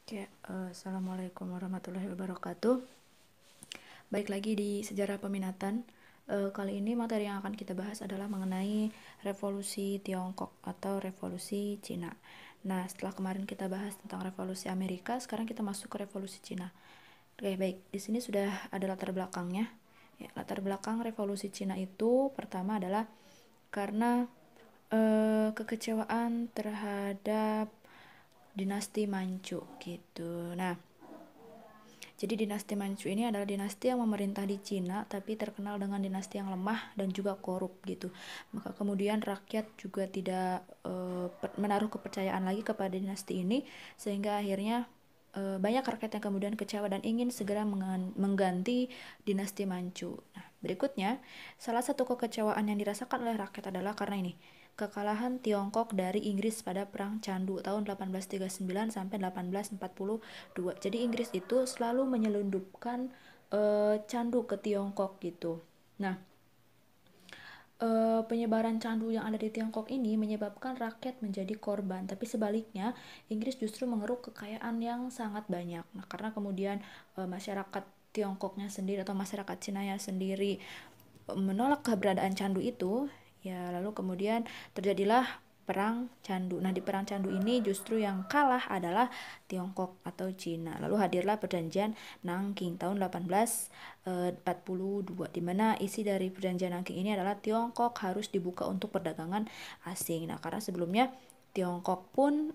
Oke, Assalamualaikum warahmatullahi wabarakatuh. Baik lagi di sejarah peminatan. Kali ini materi yang akan kita bahas adalah mengenai revolusi Tiongkok atau revolusi Cina. Nah, setelah kemarin kita bahas tentang revolusi Amerika, sekarang kita masuk ke revolusi Cina. Oke, baik. Di sini sudah ada latar belakangnya. Ya, latar belakang revolusi Cina itu pertama adalah karena kekecewaan terhadap dinasti Manchu gitu. Nah, jadi dinasti Manchu ini adalah dinasti yang memerintah di Cina tapi terkenal dengan dinasti yang lemah dan juga korup gitu. Maka kemudian rakyat juga tidak menaruh kepercayaan lagi kepada dinasti ini, sehingga akhirnya banyak rakyat yang kemudian kecewa dan ingin segera mengganti dinasti Manchu. Nah, berikutnya, salah satu kekecewaan yang dirasakan oleh rakyat adalah karena ini, kekalahan Tiongkok dari Inggris pada Perang Candu tahun 1839 sampai 1842. Jadi Inggris itu selalu menyelundupkan candu ke Tiongkok gitu. Nah, penyebaran candu yang ada di Tiongkok ini menyebabkan rakyat menjadi korban, tapi sebaliknya Inggris justru mengeruk kekayaan yang sangat banyak. Nah, karena kemudian masyarakat Tiongkoknya sendiri atau masyarakat Cina sendiri menolak keberadaan candu itu, ya lalu kemudian terjadilah perang candu. Nah, di perang candu ini justru yang kalah adalah Tiongkok atau Cina. Lalu hadirlah perjanjian Nanking tahun 1842, di mana isi dari perjanjian Nanking ini adalah Tiongkok harus dibuka untuk perdagangan asing. Nah, karena sebelumnya Tiongkok pun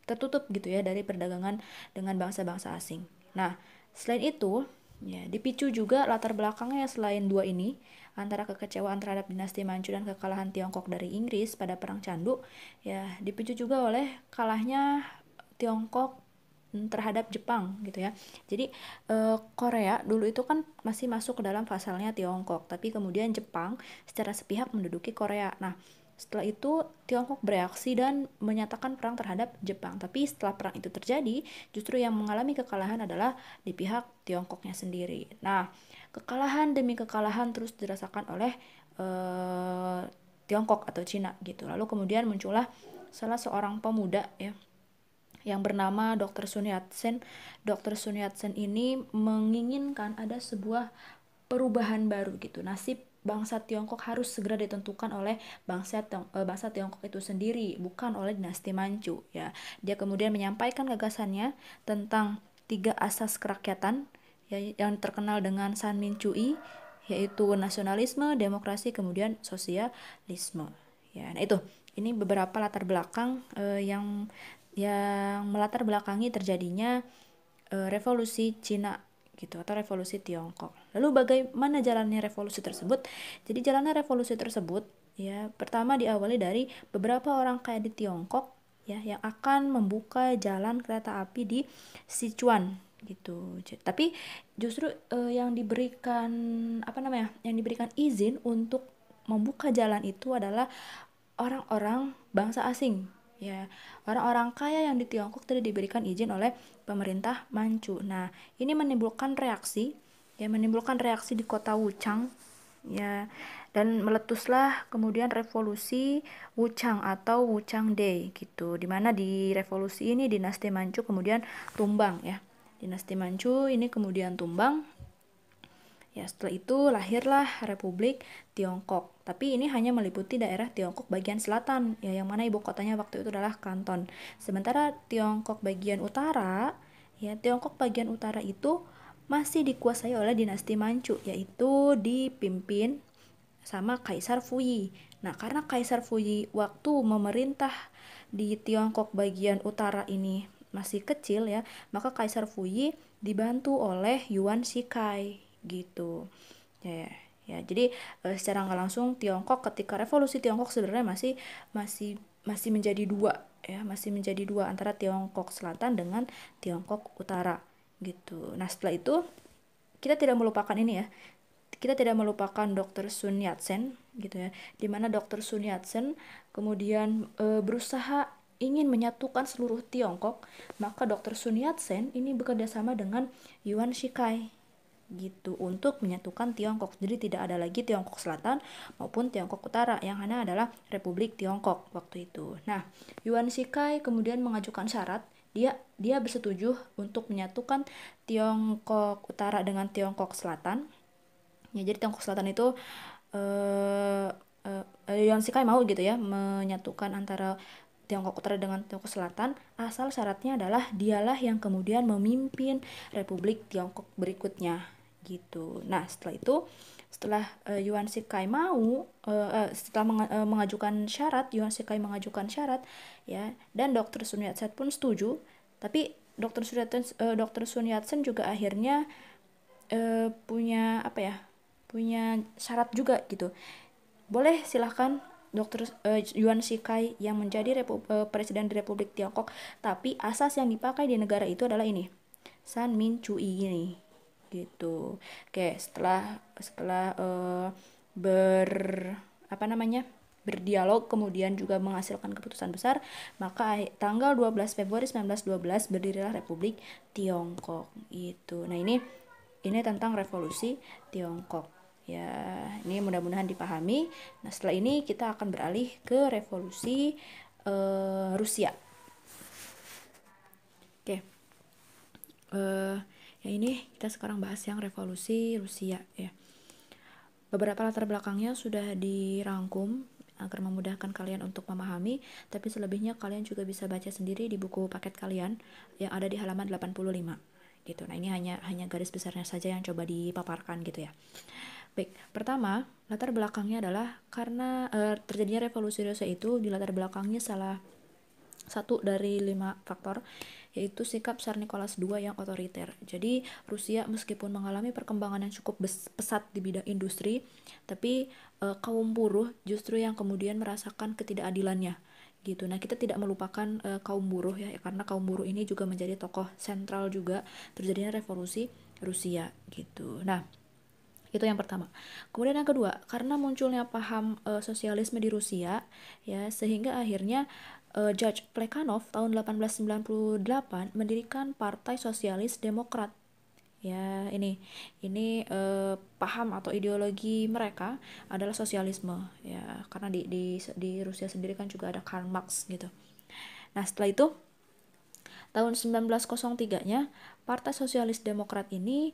tertutup gitu ya dari perdagangan dengan bangsa-bangsa asing. Nah, selain itu, ya, dipicu juga latar belakangnya selain dua ini, antara kekecewaan terhadap dinasti Manchu dan kekalahan Tiongkok dari Inggris pada Perang Candu, ya dipicu juga oleh kalahnya Tiongkok terhadap Jepang gitu ya. Jadi Korea dulu itu kan masih masuk ke dalam vasalnya Tiongkok, tapi kemudian Jepang secara sepihak menduduki Korea. Nah, setelah itu Tiongkok bereaksi dan menyatakan perang terhadap Jepang. Tapi setelah perang itu terjadi, justru yang mengalami kekalahan adalah di pihak Tiongkoknya sendiri. Nah, kekalahan demi kekalahan terus dirasakan oleh Tiongkok atau Cina gitu. Lalu kemudian muncullah salah seorang pemuda ya yang bernama Dr. Sun Yat-sen. Dr. Sun Yat-sen ini menginginkan ada sebuah perubahan baru gitu. Nasib bangsa Tiongkok harus segera ditentukan oleh bangsa Tiongkok itu sendiri, bukan oleh dinasti Manchu ya. Dia kemudian menyampaikan gagasannya tentang tiga asas kerakyatan ya, yang terkenal dengan San Min Chui, yaitu nasionalisme, demokrasi, kemudian sosialisme. Ya, nah itu. Ini beberapa latar belakang yang melatar belakangi terjadinya revolusi Cina gitu atau revolusi Tiongkok. Lalu bagaimana jalannya revolusi tersebut? Jadi jalannya revolusi tersebut ya pertama diawali dari beberapa orang kaya di Tiongkok ya yang akan membuka jalan kereta api di Sichuan gitu. Tapi justru yang diberikan apa namanya? Yang diberikan izin untuk membuka jalan itu adalah orang-orang bangsa asing ya, orang-orang kaya yang di Tiongkok tidak diberikan izin oleh pemerintah Manchu. Nah, ini menimbulkan reaksi di kota Wuchang ya, dan meletuslah kemudian revolusi Wuchang atau Wuchang Day gitu, dimana di revolusi ini dinasti Manchu kemudian tumbang ya, dinasti Manchu ini kemudian tumbang. Ya, setelah itu lahirlah Republik Tiongkok. Tapi ini hanya meliputi daerah Tiongkok bagian selatan, ya, yang mana ibu kotanya waktu itu adalah Kanton. Sementara Tiongkok bagian utara, ya, Tiongkok bagian utara itu masih dikuasai oleh dinasti Manchu, yaitu dipimpin sama Kaisar Fuyi. Nah, karena Kaisar Fuyi waktu memerintah di Tiongkok bagian utara ini masih kecil ya, maka Kaisar Fuyi dibantu oleh Yuan Shikai gitu ya. Ya, jadi secara nggak langsung Tiongkok ketika revolusi Tiongkok sebenarnya masih masih menjadi dua ya, masih menjadi dua antara Tiongkok Selatan dengan Tiongkok Utara gitu. Nah, setelah itu kita tidak melupakan ini ya, kita tidak melupakan Dr. Sun Yat-sen gitu ya, dimana Dr. Sun Yat-sen kemudian berusaha ingin menyatukan seluruh Tiongkok. Maka Dr. Sun Yat-sen ini bekerja sama dengan Yuan Shikai gitu untuk menyatukan Tiongkok. Jadi tidak ada lagi Tiongkok Selatan maupun Tiongkok Utara, yang hanya adalah Republik Tiongkok waktu itu. Nah, Yuan Shikai kemudian mengajukan syarat, dia bersetuju untuk menyatukan Tiongkok Utara dengan Tiongkok Selatan. Ya, jadi Tiongkok Selatan itu Yuan Shikai mau gitu ya menyatukan antara Tiongkok Utara dengan Tiongkok Selatan, asal syaratnya adalah dialah yang kemudian memimpin Republik Tiongkok berikutnya gitu. Nah, setelah Yuan Shikai mau setelah mengajukan syarat, Yuan Shikai mengajukan syarat ya, dan Dr. Sun Yat-sen pun setuju, tapi Dr. Sun Yat-sen juga akhirnya punya apa ya? Punya syarat juga gitu. Boleh silahkan Dr. Yuan Shikai yang menjadi presiden di Republik Tiongkok, tapi asas yang dipakai di negara itu adalah ini, San Min Chui ini, gitu. Oke, setelah ber apa namanya berdialog kemudian juga menghasilkan keputusan besar, maka tanggal 12 Februari 1912 berdirilah Republik Tiongkok itu. Nah, ini tentang revolusi Tiongkok. Ya, ini mudah-mudahan dipahami. Nah, setelah ini kita akan beralih ke revolusi Rusia. Oke. Ya ini kita sekarang bahas yang revolusi Rusia ya. Beberapa latar belakangnya sudah dirangkum agar memudahkan kalian untuk memahami, tapi selebihnya kalian juga bisa baca sendiri di buku paket kalian yang ada di halaman 85 gitu. Nah, ini hanya garis besarnya saja yang coba dipaparkan gitu ya. Baik, pertama, latar belakangnya adalah karena terjadinya revolusi Rusia itu di latar belakangnya salah satu dari 5 faktor, yaitu sikap Tsar Nicholas II yang otoriter. Jadi Rusia meskipun mengalami perkembangan yang cukup pesat di bidang industri, tapi kaum buruh justru yang kemudian merasakan ketidakadilannya gitu. Nah, kita tidak melupakan kaum buruh ya, karena kaum buruh ini juga menjadi tokoh sentral juga terjadinya revolusi Rusia gitu. Nah, itu yang pertama. Kemudian yang kedua, karena munculnya paham sosialisme di Rusia ya, sehingga akhirnya Judge Plekhanov tahun 1898 mendirikan Partai Sosialis Demokrat. Ya, ini paham atau ideologi mereka adalah sosialisme ya, karena di Rusia sendiri kan juga ada Karl Marx gitu. Nah, setelah itu tahun 1903-nya Partai Sosialis Demokrat ini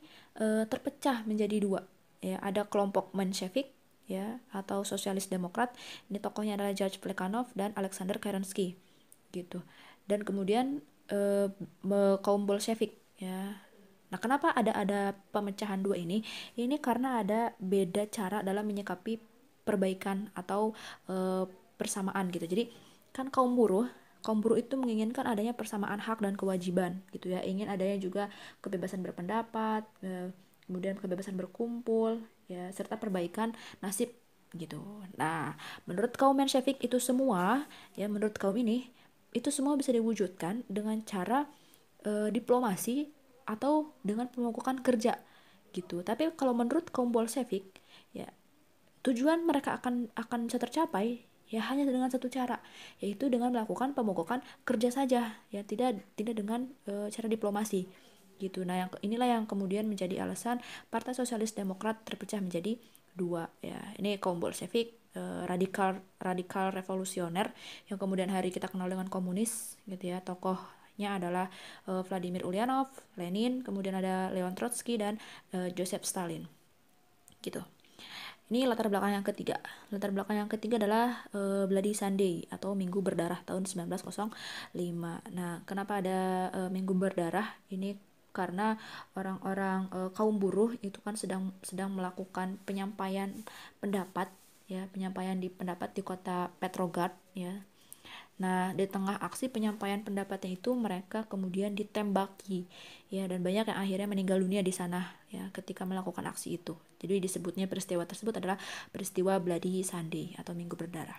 terpecah menjadi dua. Ya, ada kelompok Menshevik ya atau Sosialis Demokrat. Ini tokohnya adalah George Plekhanov dan Alexander Kerensky gitu. Dan kemudian kaum Bolshevik ya. Nah, kenapa ada pemecahan dua ini? Ini karena ada beda cara dalam menyikapi perbaikan atau persamaan gitu. Jadi kan kaum buruh itu menginginkan adanya persamaan hak dan kewajiban gitu ya, ingin adanya juga kebebasan berpendapat, kemudian kebebasan berkumpul ya, serta perbaikan nasib gitu. Nah, menurut kaum Menshevik itu semua ya, menurut kaum ini itu semua bisa diwujudkan dengan cara diplomasi atau dengan pemukukan kerja gitu. Tapi kalau menurut kaum Bolshevik ya, tujuan mereka akan bisa tercapai ya hanya dengan satu cara, yaitu dengan melakukan pemogokan kerja saja ya, tidak dengan cara diplomasi gitu. Nah, inilah yang kemudian menjadi alasan Partai Sosialis Demokrat terpecah menjadi dua ya. Ini kaum Bolshevik radikal revolusioner yang kemudian hari kita kenal dengan komunis gitu ya. Tokohnya adalah Vladimir Ulyanov, Lenin, kemudian ada Leon Trotsky dan Joseph Stalin gitu. Ini latar belakang yang ketiga. Latar belakang yang ketiga adalah Bloody Sunday atau Minggu Berdarah tahun 1905. Nah, kenapa ada Minggu Berdarah? Ini karena orang-orang kaum buruh itu kan sedang melakukan penyampaian pendapat ya, pendapat di kota Petrograd ya. Nah, di tengah aksi penyampaian pendapatnya itu mereka kemudian ditembaki ya, dan banyak yang akhirnya meninggal dunia di sana ya ketika melakukan aksi itu. Jadi disebutnya peristiwa tersebut adalah peristiwa Bloody Sunday atau Minggu Berdarah.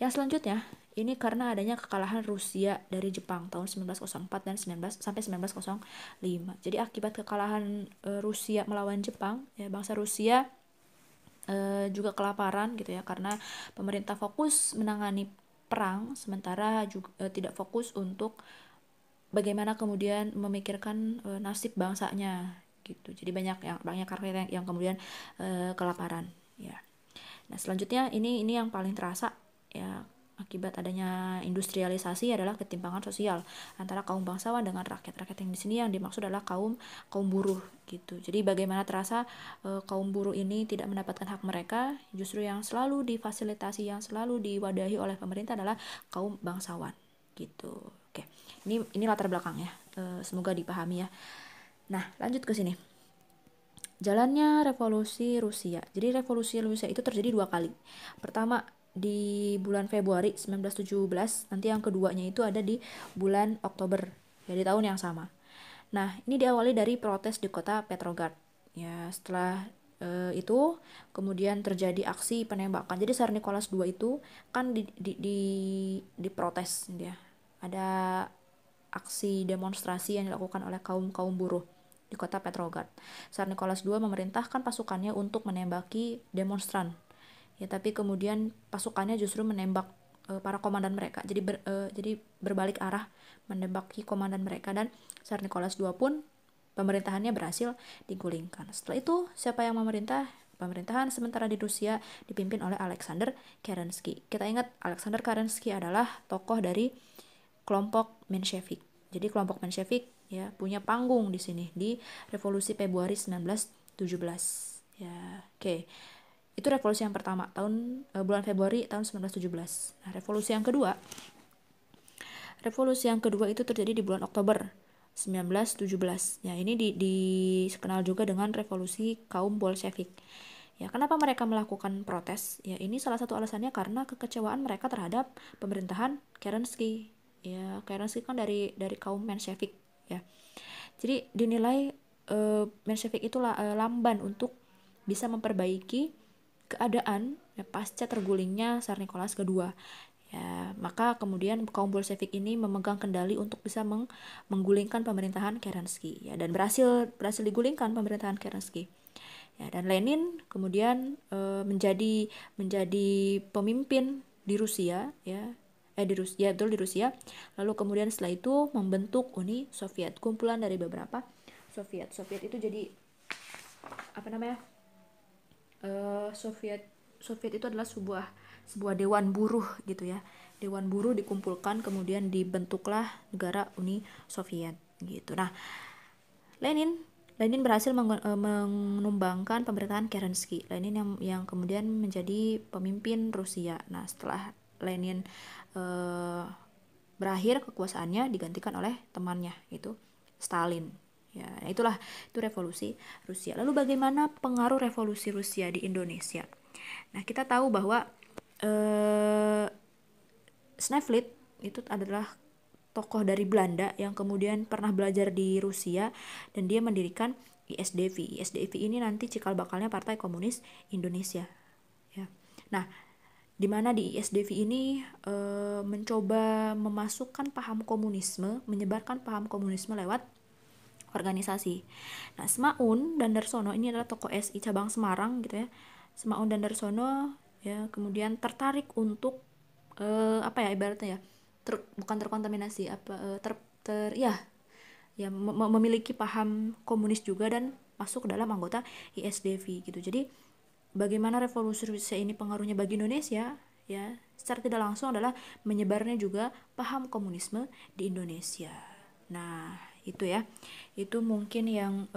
Yang selanjutnya, ini karena adanya kekalahan Rusia dari Jepang tahun 1904 dan 1905. Jadi akibat kekalahan Rusia melawan Jepang, ya bangsa Rusia juga kelaparan gitu ya, karena pemerintah fokus menangani perang sementara juga tidak fokus untuk bagaimana kemudian memikirkan nasib bangsanya gitu. Jadi banyak rakyat yang kemudian kelaparan ya. Nah, selanjutnya ini yang paling terasa ya akibat adanya industrialisasi adalah ketimpangan sosial antara kaum bangsawan dengan rakyat yang di sini yang dimaksud adalah kaum buruh gitu. Jadi bagaimana terasa kaum buruh ini tidak mendapatkan hak mereka, justru yang selalu difasilitasi, yang selalu diwadahi oleh pemerintah adalah kaum bangsawan gitu. Oke. Ini latar belakang ya. Semoga dipahami ya. Nah, lanjut ke sini. Jalannya revolusi Rusia. Jadi revolusi Rusia itu terjadi 2 kali. Pertama di bulan Februari 1917, nanti yang keduanya itu ada di bulan Oktober, ya di tahun yang sama. Nah, ini diawali dari protes di kota Petrograd. Ya, setelah itu kemudian terjadi aksi penembakan. Jadi Tsar Nicholas II itu kan diprotes dia. Ada aksi demonstrasi yang dilakukan oleh kaum buruh di kota Petrograd. Tsar Nicholas II memerintahkan pasukannya untuk menembaki demonstran. Ya, tapi kemudian pasukannya justru menembak para komandan mereka. Jadi berbalik arah menembaki komandan mereka, dan Tsar Nicholas II pun pemerintahannya berhasil digulingkan. Setelah itu siapa yang memerintah? Pemerintahan sementara di Rusia dipimpin oleh Alexander Kerensky. Kita ingat Alexander Kerensky adalah tokoh dari kelompok Menshevik. Jadi kelompok Menshevik ya punya panggung di sini di Revolusi Februari 1917. Ya, oke. Itu revolusi yang pertama bulan Februari tahun 1917. Nah, revolusi yang kedua itu terjadi di bulan Oktober 1917. Ya, ini dikenal juga dengan revolusi kaum Bolshevik. Ya, kenapa mereka melakukan protes? Ya, ini salah satu alasannya karena kekecewaan mereka terhadap pemerintahan Kerensky. Ya, Kerensky kan dari kaum Menshevik ya. Jadi dinilai Menshevik itu lamban untuk bisa memperbaiki keadaan ya, pasca tergulingnya Tsar Nicholas II. Ya, maka kemudian kaum Bolshevik ini memegang kendali untuk bisa menggulingkan pemerintahan Kerensky ya, dan berhasil digulingkan pemerintahan Kerensky. Ya, dan Lenin kemudian menjadi pemimpin di Rusia ya. Di Rusia. Lalu kemudian setelah itu membentuk Uni Soviet, kumpulan dari beberapa Soviet itu jadi apa namanya? Soviet itu adalah sebuah dewan buruh gitu ya. Dewan buruh dikumpulkan kemudian dibentuklah negara Uni Soviet gitu. Nah, Lenin berhasil menumbangkan pemerintahan Kerensky. Lenin yang kemudian menjadi pemimpin Rusia. Nah, setelah Lenin berakhir kekuasaannya digantikan oleh temannya itu Stalin. Ya, itu revolusi Rusia. Lalu bagaimana pengaruh revolusi Rusia di Indonesia? Nah, kita tahu bahwa Sneflit itu adalah tokoh dari Belanda yang kemudian pernah belajar di Rusia, dan dia mendirikan ISDV. ISDV ini nanti cikal bakalnya Partai Komunis Indonesia. Ya. Nah, di mana di ISDV ini mencoba memasukkan paham komunisme, menyebarkan paham komunisme lewat organisasi. Nah, Semaun dan Darsono ini adalah tokoh SI cabang Semarang gitu ya. Semaun dan Darsono ya kemudian tertarik untuk ibaratnya ya bukan terkontaminasi memiliki paham komunis juga dan masuk ke dalam anggota ISDV gitu. Jadi bagaimana revolusi Rusia ini pengaruhnya bagi Indonesia ya, secara tidak langsung adalah menyebarnya juga paham komunisme di Indonesia. Nah, itu mungkin yang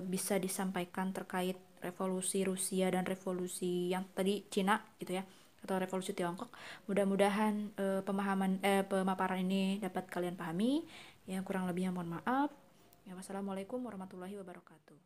bisa disampaikan terkait revolusi Rusia dan revolusi yang tadi Cina gitu ya, atau revolusi Tiongkok. Mudah-mudahan pemaparan ini dapat kalian pahami. Yang kurang lebihnya mohon maaf. Ya, wassalamualaikum warahmatullahi wabarakatuh.